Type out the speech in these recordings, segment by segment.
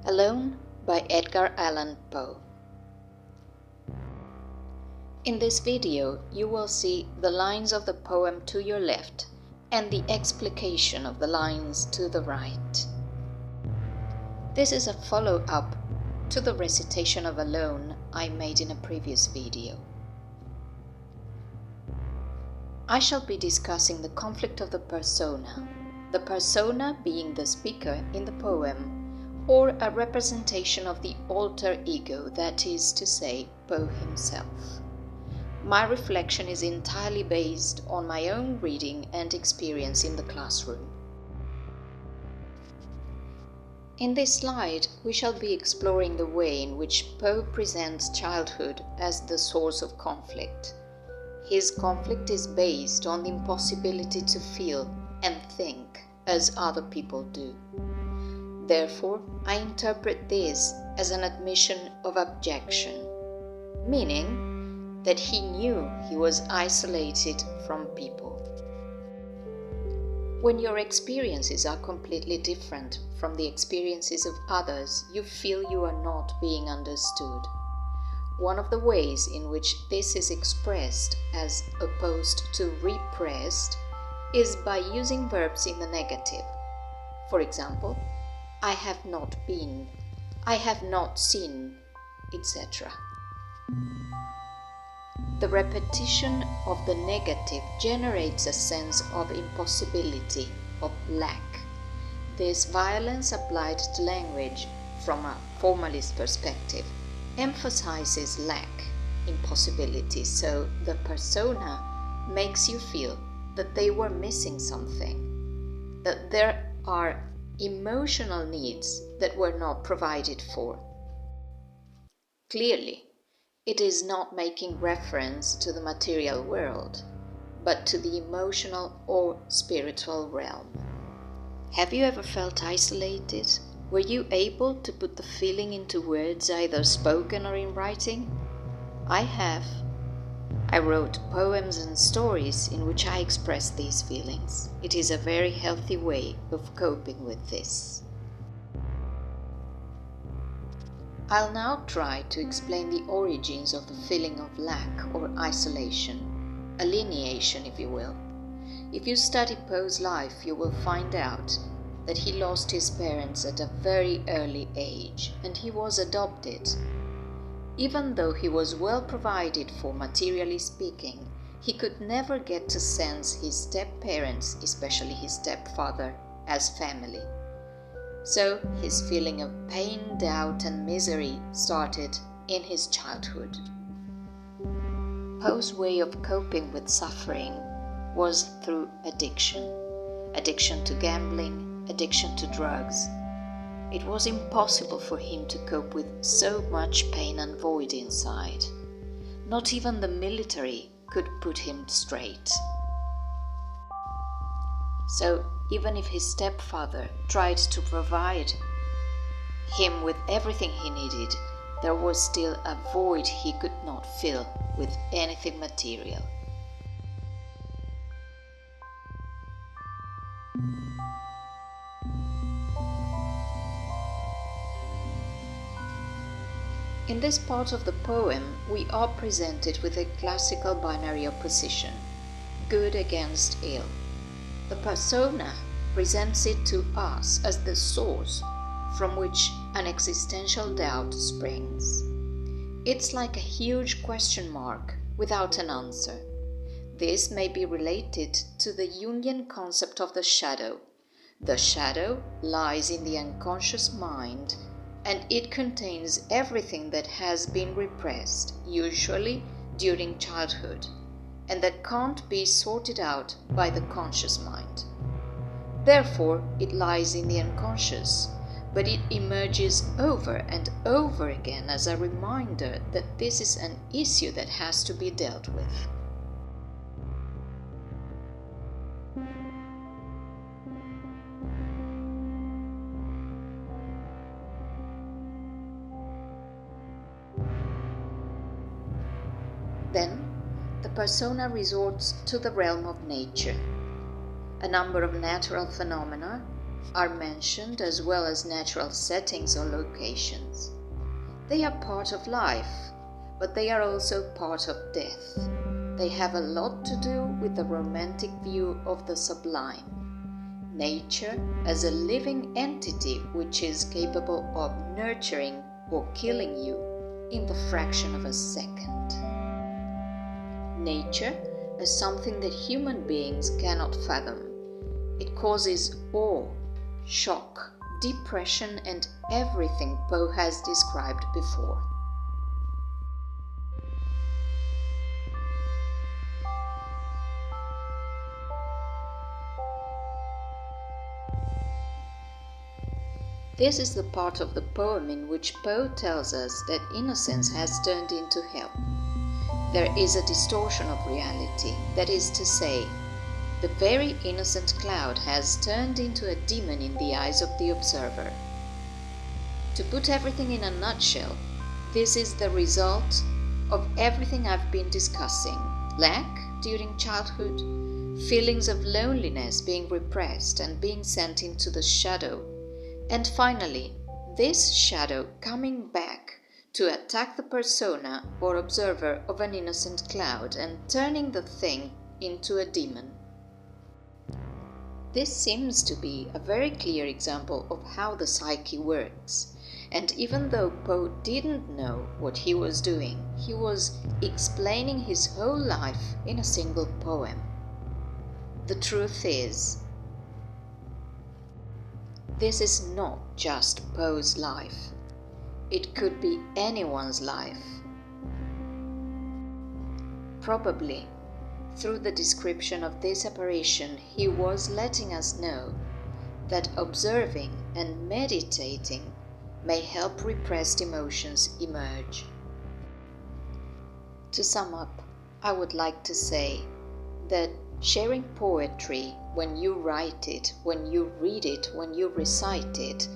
Alone by Edgar Allan Poe. In this video, you will see the lines of the poem to your left and the explication of the lines to the right. This is a follow-up to the recitation of Alone I made in a previous video. I shall be discussing the conflict of the persona being the speaker in the poem, or a representation of the alter ego, that is to say, Poe himself. My reflection is entirely based on my own reading and experience in the classroom. In this slide, we shall be exploring the way in which Poe presents childhood as the source of conflict. His conflict is based on the impossibility to feel and think as other people do. Therefore, I interpret this as an admission of abjection, meaning that he knew he was isolated from people. When your experiences are completely different from the experiences of others, you feel you are not being understood. One of the ways in which this is expressed as opposed to repressed is by using verbs in the negative. For example, I have not been, I have not seen, etc. The repetition of the negative generates a sense of impossibility, of lack. This violence applied to language from a formalist perspective emphasizes lack, impossibility, so the persona makes you feel that they were missing something, that there are emotional needs that were not provided for. Clearly, it is not making reference to the material world, but to the emotional or spiritual realm. Have you ever felt isolated? Were you able to put the feeling into words, either spoken or in writing? I have. I wrote poems and stories in which I express these feelings. It is a very healthy way of coping with this. I'll now try to explain the origins of the feeling of lack or isolation, alienation if you will. If you study Poe's life, you will find out that he lost his parents at a very early age and he was adopted. Even though he was well provided for materially speaking, he could never get to sense his step-parents, especially his stepfather, as family. So his feeling of pain, doubt and misery started in his childhood. Poe's way of coping with suffering was through addiction. Addiction to gambling, addiction to drugs. It was impossible for him to cope with so much pain and void inside. Not even the military could put him straight. So, even if his stepfather tried to provide him with everything he needed, there was still a void he could not fill with anything material. In this part of the poem, we are presented with a classical binary opposition, good against ill. The persona presents it to us as the source from which an existential doubt springs. It's like a huge question mark without an answer. This may be related to the Jungian concept of the shadow. The shadow lies in the unconscious mind, and it contains everything that has been repressed, usually during childhood, and that can't be sorted out by the conscious mind. Therefore, it lies in the unconscious, but it emerges over and over again as a reminder that this is an issue that has to be dealt with. Then, the persona resorts to the realm of nature. A number of natural phenomena, are mentioned as well as natural settings or locations. They are part of life, but they are also part of death. They have a lot to do with the romantic view of the sublime. Nature as a living entity which is capable of nurturing or killing you in the fraction of a second. Nature as something that human beings cannot fathom. It causes awe, shock, depression, and everything Poe has described before. This is the part of the poem in which Poe tells us that innocence has turned into hell. There is a distortion of reality, that is to say, the very innocent cloud has turned into a demon in the eyes of the observer. To put everything in a nutshell, this is the result of everything I've been discussing: lack during childhood, feelings of loneliness being repressed and being sent into the shadow, and finally, this shadow coming back to attack the persona or observer of an innocent cloud and turning the thing into a demon. This seems to be a very clear example of how the psyche works, and even though Poe didn't know what he was doing, he was explaining his whole life in a single poem. The truth is, this is not just Poe's life. It could be anyone's life. Probably, through the description of this apparition, he was letting us know that observing and meditating may help repressed emotions emerge. To sum up, I would like to say that sharing poetry, when you write it, when you read it, when you recite it,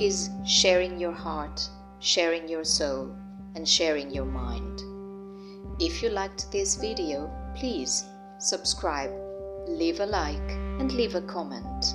is sharing your heart, sharing your soul, and sharing your mind. If you liked this video, please subscribe, leave a like, and leave a comment.